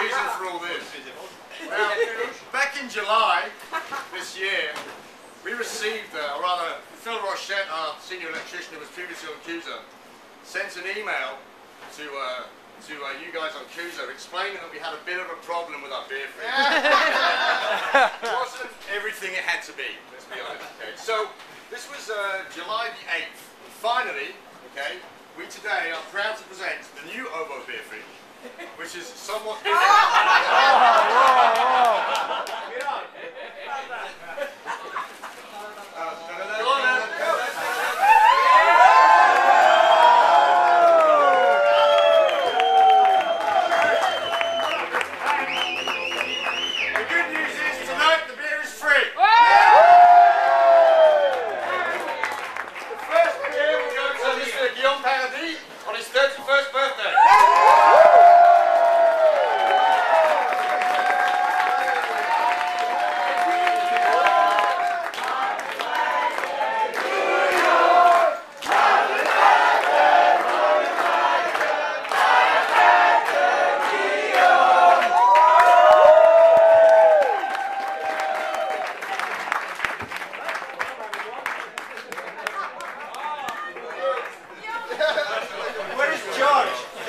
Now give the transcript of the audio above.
reason for all this. Now, back in July this year, we received, or rather, Phil Rochette, our senior electrician who was previously on Kooza, sent an email to you guys on Kooza explaining that we had a bit of a problem with our beer fridge. It wasn't everything it had to be, let's be honest. Okay? So, this was July the 8th. And finally, okay, we today are proud to present the new oVo beer fridge, which is somewhat different.